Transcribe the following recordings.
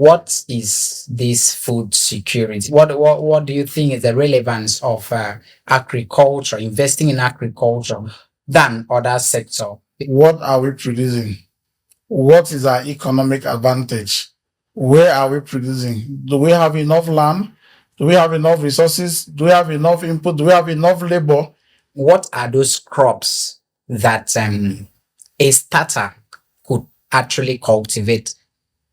What is this food security? What do you think is the relevance of agriculture, investing in agriculture than other sector? What are we producing? What is our economic advantage? Where are we producing? Do we have enough land? Do we have enough resources? Do we have enough input? Do we have enough labor? What are those crops that a starter could actually cultivate,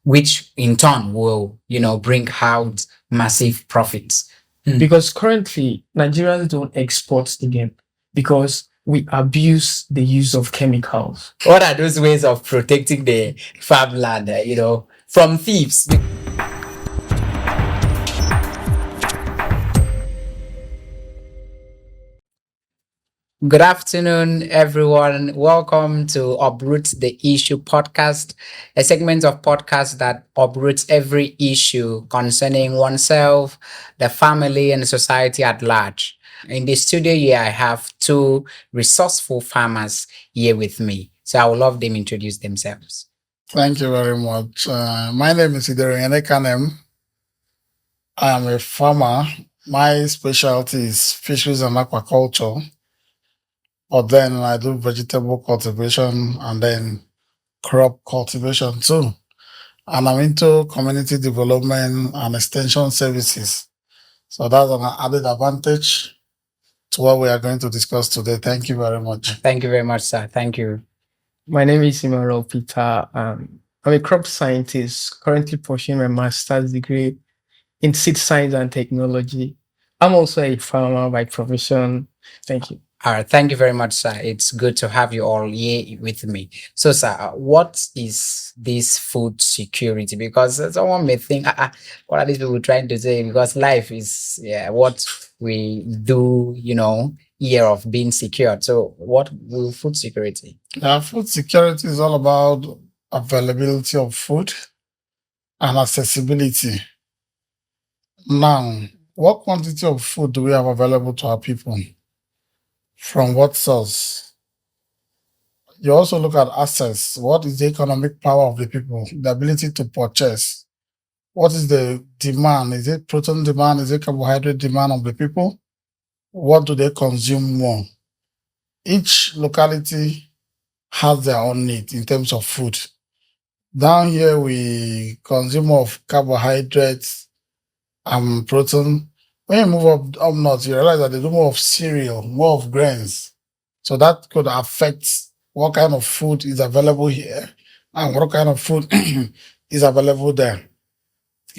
which in turn will, bring out massive profits? Because currently Nigerians don't export again because we abuse the use of chemicals. What are those ways of protecting the farmland, from thieves? Good afternoon, everyone. Welcome to Uproot the Issue Podcast, a segment of podcast that uproots every issue concerning oneself, the family, and society at large. In the studio here, I have two resourceful farmers here with me. So I would love them to introduce themselves. Thank you very much. My name is Idorenyin Ekanem. I am a farmer. My specialty is fisheries and aquaculture. But then I do vegetable cultivation and then crop cultivation too. And I'm into community development and extension services. So that's an added advantage to what we are going to discuss today. Thank you very much. Thank you very much, sir. Thank you. My name is Emmanuel Peter. I'm a crop scientist currently pursuing my master's degree in seed science and technology. I'm also a farmer by profession. Thank you. All right, thank you very much, sir. It's good to have you all here with me. So, sir, what is this food security? Because someone may think, what are these people trying to say? Because life is what we do, year of being secured. So, what will food security? Food security is all about availability of food and accessibility. Now, what quantity of food do we have available to our people? From what source? You also look at access. What is the economic power of the people? The ability to purchase. What is the demand? Is it protein demand? Is it carbohydrate demand of the people? What do they consume more? Each locality has their own need in terms of food. Down here, we consume more of carbohydrates and protein. When you move up north, you realize that they do more of cereal, more of grains. So that could affect what kind of food is available here and what kind of food is available there.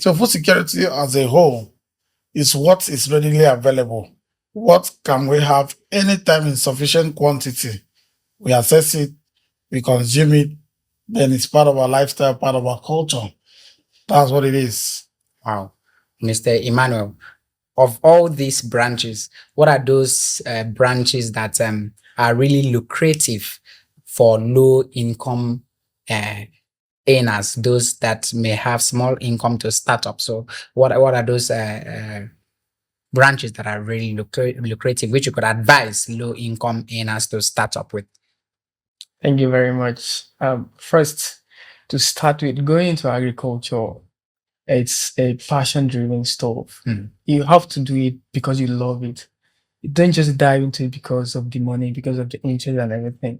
So food security as a whole is what is readily available. What can we have anytime in sufficient quantity? We access it, we consume it, then it's part of our lifestyle, part of our culture. That's what it is. Wow. Mr. Emmanuel, of all these branches, what are those branches that are really lucrative for low income earners, those that may have small income to start up? So what are those branches that are really lucrative, which you could advise low income earners to start up with? Thank you very much. First, to start with, going into agriculture, it's a passion-driven stuff. You have to do it because you love it. You don't just dive into it because of the money, because of the interest and everything.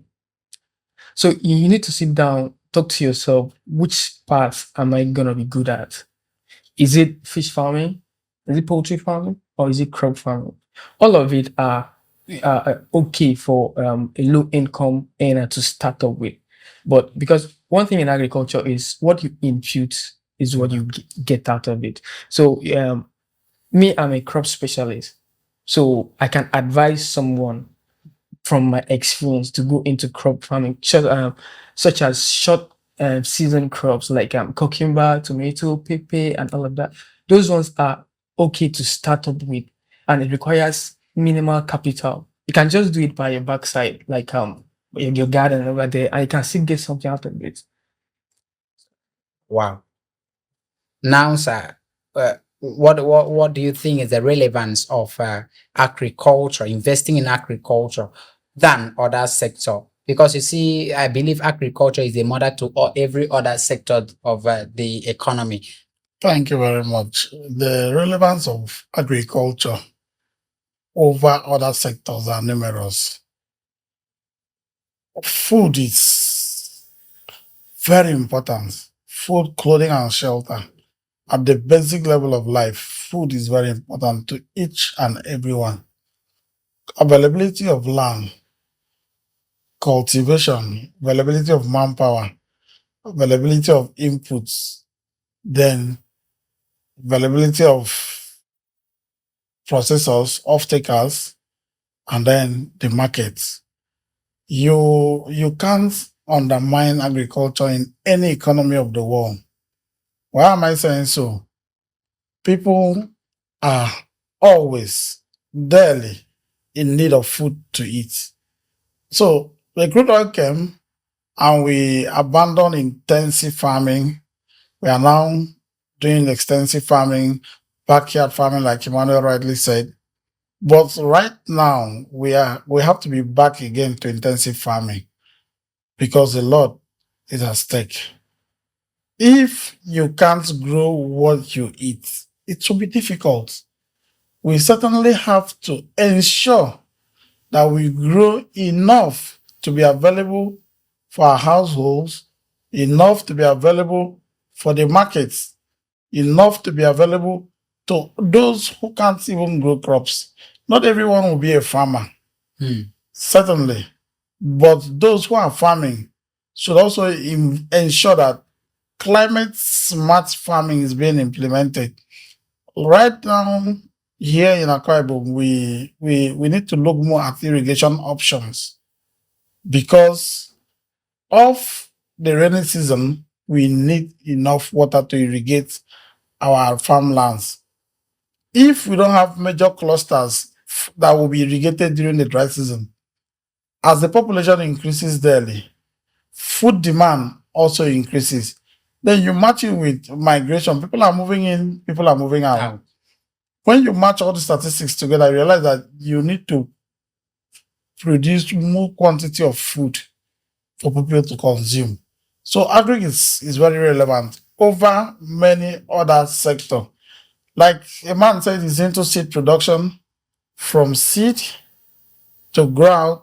So you need to sit down, talk to yourself, which path am I going to be good at? Is it fish farming? Is it poultry farming? Or is it crop farming? All of it are okay for a low-income earner to start up with. But because one thing in agriculture is what you impute is what you get out of it. So me, I'm a crop specialist. So I can advise someone from my experience to go into crop farming, such as short season crops like cucumber, tomato, pepper, and all of that. Those ones are okay to start up with, and it requires minimal capital. You can just do it by your backside, like your garden over there, and you can still get something out of it. Wow. Now, sir, what do you think is the relevance of agriculture, investing in agriculture, than other sector? Because you see, I believe agriculture is the mother to every other sector of the economy. Thank you very much. The relevance of agriculture over other sectors are numerous. Food is very important. Food, clothing, and shelter. At the basic level of life, food is very important to each and everyone. Availability of land, cultivation, availability of manpower, availability of inputs, then availability of processors, off-takers, and then the markets. You can't undermine agriculture in any economy of the world. Why am I saying so? People are always daily in need of food to eat. So the crude oil came and we abandoned intensive farming. We are now doing extensive farming, backyard farming, like Emmanuel rightly said. But right now we have to be back again to intensive farming because a lot is at stake. If you can't grow what you eat, it will be difficult. We certainly have to ensure that we grow enough to be available for our households, enough to be available for the markets, enough to be available to those who can't even grow crops. Not everyone will be a farmer, certainly, but those who are farming should also ensure that climate smart farming is being implemented. Right now, here in Akwa Ibom, we need to look more at irrigation options because of the rainy season, we need enough water to irrigate our farmlands. If we don't have major clusters that will be irrigated during the dry season, as the population increases daily, food demand also increases. Then you match it with migration. People are moving in, people are moving out. When you match all the statistics together, you realize that you need to produce more quantity of food for people to consume. So agri is very relevant over many other sectors. Like a man said, he's into seed production. From seed to ground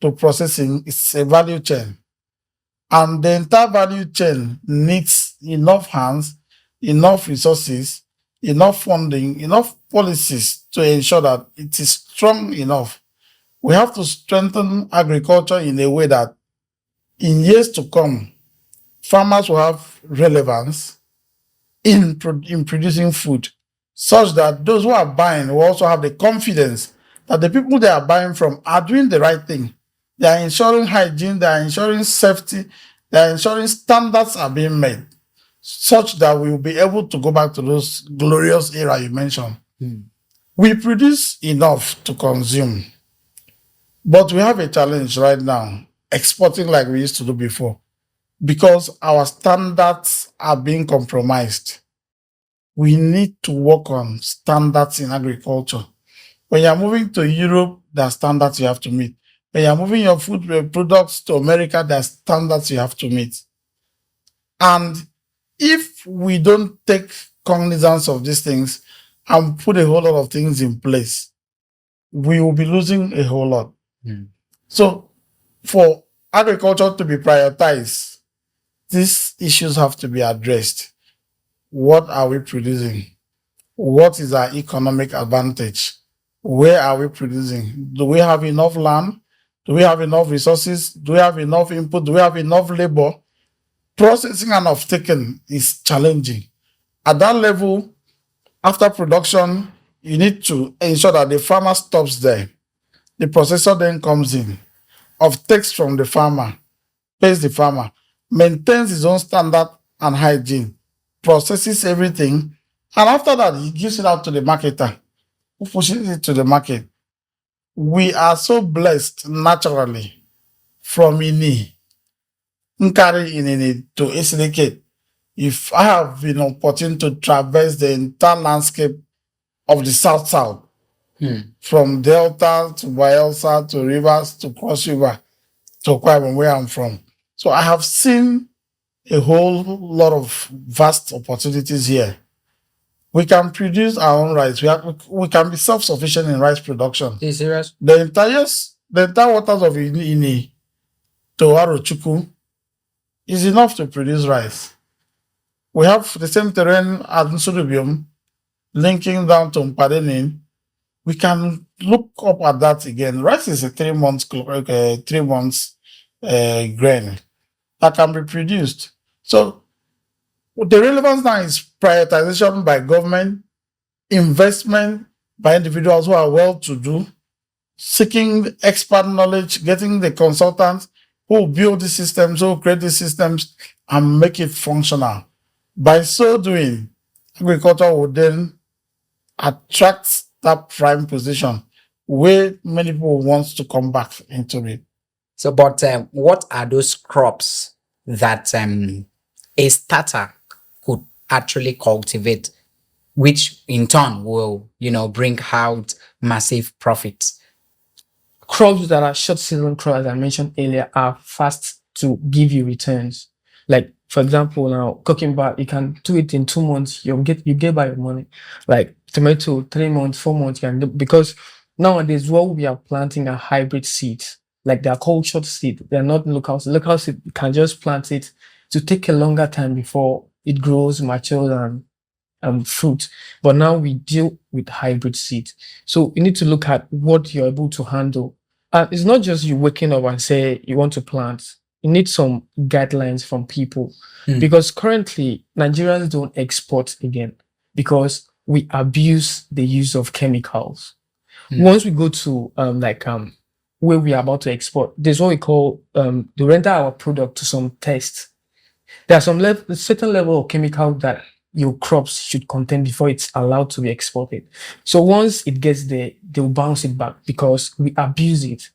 to processing, it's a value chain. And the entire value chain needs enough hands, enough resources, enough funding, enough policies to ensure that it is strong enough. We have to strengthen agriculture in a way that in years to come, farmers will have relevance in producing food, such that those who are buying will also have the confidence that the people they are buying from are doing the right thing. They are ensuring hygiene, they are ensuring safety, they are ensuring standards are being met, such that we will be able to go back to those glorious era you mentioned. We produce enough to consume, but we have a challenge right now, exporting like we used to do before, because our standards are being compromised. We need to work on standards in agriculture. When you're moving to Europe, there are standards you have to meet. When you're moving your food products to America, there are standards you have to meet. And if we don't take cognizance of these things and put a whole lot of things in place, we will be losing a whole lot. So for agriculture to be prioritized, these issues have to be addressed. What are we producing? What is our economic advantage? Where are we producing? Do we have enough land? Do we have enough resources? Do we have enough input? Do we have enough labor? Processing and off-taking is challenging. At that level, after production, you need to ensure that the farmer stops there. The processor then comes in, off-takes from the farmer, pays the farmer, maintains his own standard and hygiene, processes everything, and after that, he gives it out to the marketer, who pushes it to the market. We are so blessed naturally from Ini, Nkari Inini to Isilikate. If I have been opportunity to traverse the entire landscape of the South, from Delta to Bayelsa to Rivers to Cross River to Akwa where I'm from. So I have seen a whole lot of vast opportunities here. We can produce our own rice. We can be self-sufficient in rice production. Are you serious? The entire waters of Ini to Arochukwu is enough to produce rice. We have the same terrain at Nsurubium, linking down to Mpadenin. We can look up at that again. Rice is a 3 months grain that can be produced. So the relevance now is prioritization by government, investment by individuals who are well-to-do, seeking expert knowledge, getting the consultants who build the systems, who create the systems, and make it functional. By so doing, agriculture would then attract that prime position where many people want to come back into it. So, but what are those crops that a starter could actually cultivate, which in turn will, bring out massive profits? Crops that are short season crops, as I mentioned earlier, are fast to give you returns. Like, for example, now cooking back, you can do it in 2 months. You get by your money. Like tomato, 3 months, 4 months, you can do, because nowadays what we are planting are hybrid seeds. Like they are cultured seed. They are not local seed. Local seed, you can just plant it to take a longer time before it grows, matures, and fruit. But now we deal with hybrid seed. So you need to look at what you're able to handle. And it's not just you waking up and say you want to plant. You need some guidelines from people, because currently Nigerians don't export again because we abuse the use of chemicals. Once we go to where we are about to export, there's what we call to render our product to some test. There are some certain level of chemical that your crops should contain before it's allowed to be exported. So once it gets there, they'll bounce it back because we abuse it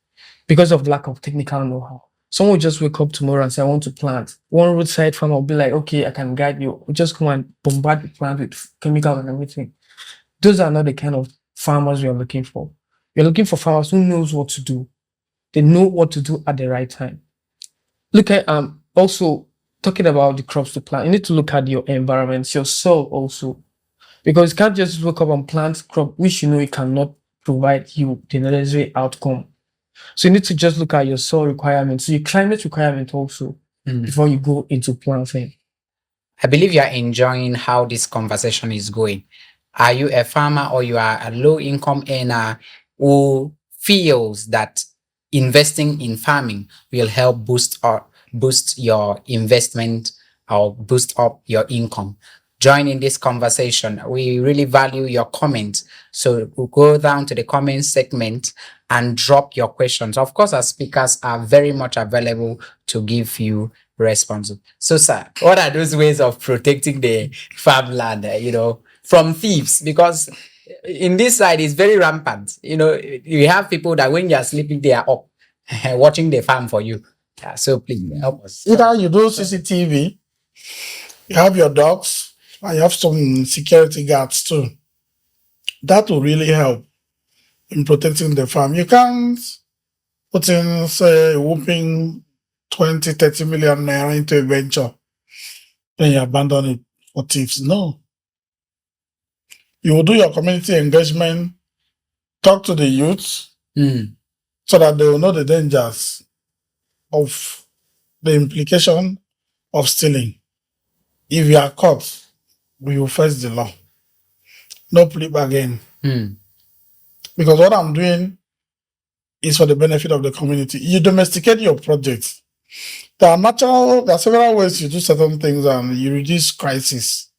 because of lack of technical know-how. Someone will just wake up tomorrow and say, I want to plant. One roadside farmer will be like, okay, I can guide you. We'll just come and bombard the plant with chemicals and everything. Those are not the kind of farmers we are looking for. We're looking for farmers who knows what to do. They know what to do at the right time. Look at also talking about the crops to plant. You need to look at your environment, your soil also, because you can't just wake up and plant crop which you know it cannot provide you the necessary outcome. So you need to just look at your soil requirements, so your climate requirement also, before you go into planting. I believe you are enjoying how this conversation is going. Are you a farmer or you are a low-income earner who feels that investing in farming will help boost your investment or boost up your income? Join in this conversation. We really value your comments. So we'll go down to the comment segment and drop your questions. Of course, our speakers are very much available to give you responses. So, sir, what are those ways of protecting the farmland, from thieves? Because in this side, it's very rampant. You have people that when you're sleeping, they are up watching the farm for you. Yeah, so please help us. Either you do CCTV, you have your dogs, and you have some security guards too. That will really help in protecting the farm. You can't put in, say, a whooping 20, 30 million naira into a venture, then you abandon it for thieves. No. You will do your community engagement, talk to the youth, so that they will know the dangers of the implication of stealing. If you are caught, we will face the law. No plea bargain. Because what I'm doing is for the benefit of the community. You domesticate your project. There are several ways you do certain things and you reduce crisis.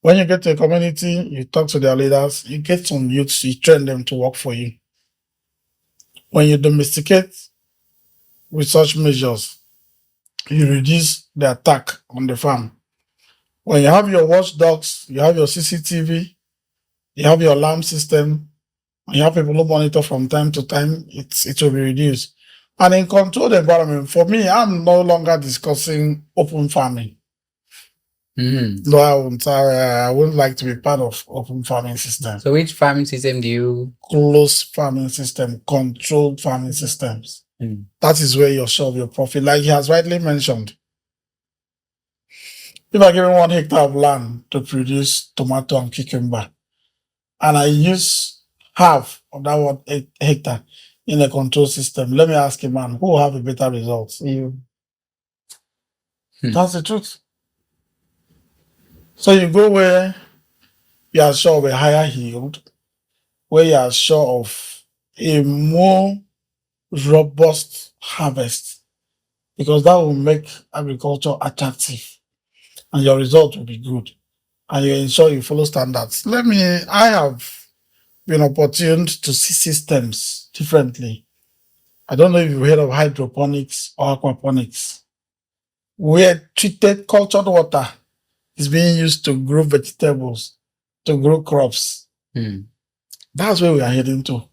When you get to a community, you talk to their leaders, you get some youths, you train them to work for you. When you domesticate with such measures, you reduce the attack on the farm. When you have your watchdogs, you have your CCTV, you have your alarm system, and you have people who monitor from time to time, it will be reduced. And in controlled environment, for me, I'm no longer discussing open farming. No, I wouldn't like to be part of open farming system. So which farming system do you? Closed farming system, controlled farming systems. That is where you'll show your profit. Like he has rightly mentioned, If I give him 1 hectare of land to produce tomato and cucumber, and I use half of that 1 hectare in a control system, let me ask a man who will have a better result. You. That's the truth. So you go where you are sure of a higher yield, where you are sure of a more robust harvest, because that will make agriculture attractive and your result will be good. And you ensure you follow standards. I have been opportuned to see systems differently. I don't know if you've heard of hydroponics or aquaponics, where treated cultured water is being used to grow vegetables, to grow crops. That's where we are heading to.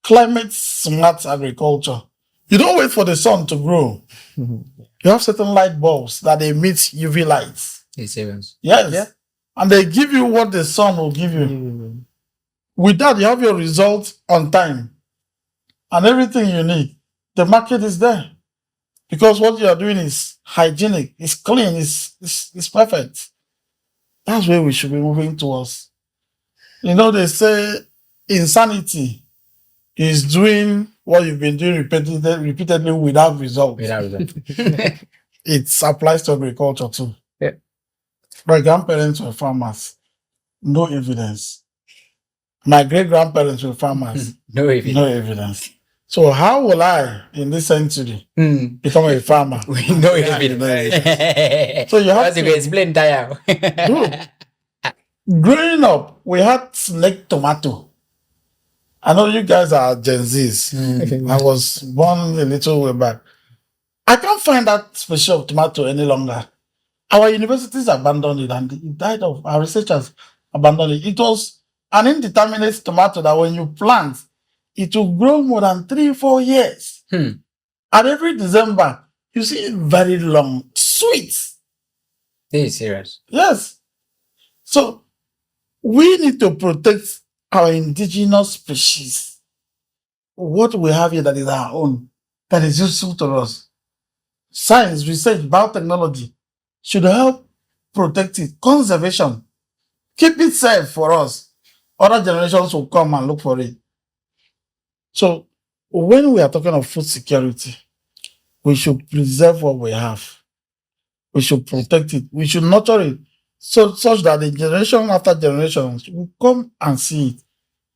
Climate smart agriculture. You don't wait for the sun to grow. You have certain light bulbs that emit UV lights. It's serious. Yes. Yeah. And they give you what the sun will give you. With that, you have your result on time and everything you need. The market is there because what you are doing is hygienic, it's clean, it's perfect. That's where we should be moving towards. You know, they say insanity is doing what you've been doing repeatedly without results. It applies to agriculture too. Yeah. My grandparents were farmers. No evidence. My great-grandparents were farmers. No evidence. No evidence. So how will I, in this century, become a farmer? No evidence. So you have to to explain that. Growing up, we had snake tomato. I know you guys are Gen Zs. I was born a little way back. I can't find that species of tomato any longer. Our universities abandoned it and it died off. Our researchers abandoned it. It was an indeterminate tomato that when you plant, it will grow more than 3-4 years. And every December, you see it very long, sweet. This is serious. Yes. So we need to protect our indigenous species. What we have here that is our own, that is useful to us. Science, research, biotechnology should help protect it. Conservation. Keep it safe for us. Other generations will come and look for it. So when we are talking of food security, we should preserve what we have. We should protect it. We should nurture it such that the generation after generation will come and see it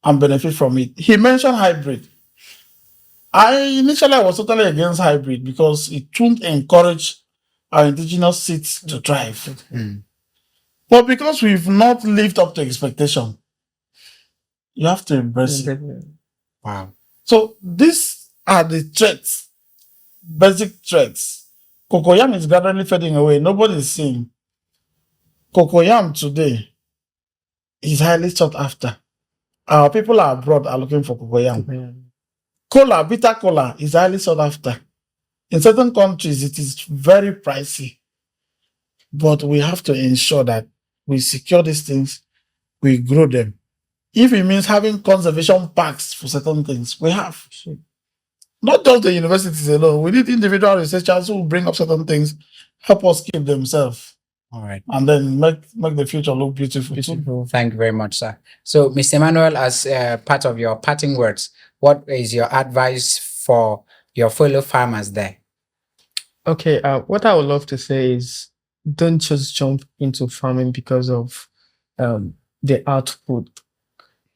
and benefit from it. He mentioned hybrid. Initially I was totally against hybrid because it won't encourage our indigenous seeds to thrive. But because we've not lived up to expectation, you have to embrace it. Wow. So these are the threats, basic threats. Cocoyam is gradually fading away. Nobody is seeing. Cocoyam today is highly sought after. Our people abroad are looking for cocoyam. Cola, bitter cola is highly sought after. In certain countries, it is very pricey. But we have to ensure that we secure these things, we grow them. If it means having conservation parks for certain things, we have. Not just the universities alone. We need individual researchers who will bring up certain things, help us keep themselves. All right. And then make the future look beautiful. Thank you very much, sir. So, Mr. Emmanuel, as part of your parting words, what is your advice for your fellow farmers there? Okay, what I would love to say is don't just jump into farming because of the output.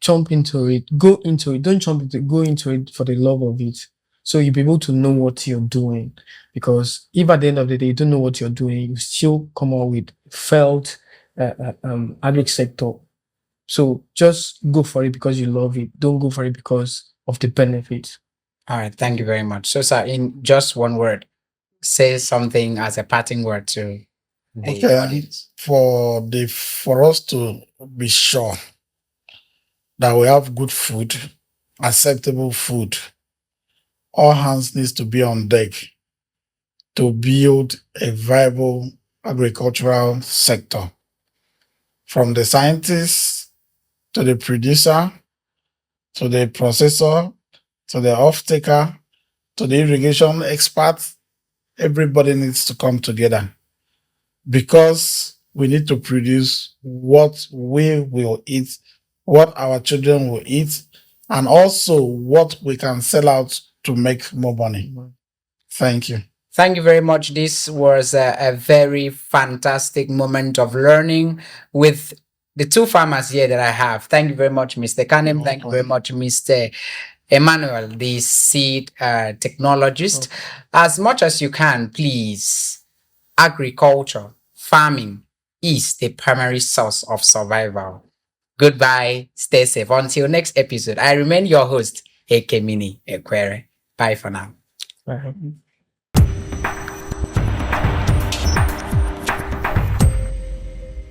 Jump into it, go into it. Don't jump into it, go into it for the love of it. So you'll be able to know what you're doing. Because if at the end of the day you don't know what you're doing, you still come out with failed agri sector. So just go for it because you love it. Don't go for it because of the benefits. All right, thank you very much. So, sir, in just one word, say something as a parting word to the audience. For us to be sure that we have good food, acceptable food, all hands needs to be on deck to build a viable agricultural sector. From the scientists to the producer, to the processor, to the off-taker, to the irrigation experts, everybody needs to come together because we need to produce what we will eat, what our children will eat, and also what we can sell out to make more money. Thank you. Thank you very much. This was a very fantastic moment of learning with the two farmers here that I have. Thank you very much, Mr. Ekanem. Thank you very much, Mr. Emmanuel, the seed technologist. As much as you can, please, agriculture, farming is the primary source of survival. Goodbye. Stay safe. Until next episode, I remain your host, Ekemini Ekwere. Bye for now. Bye.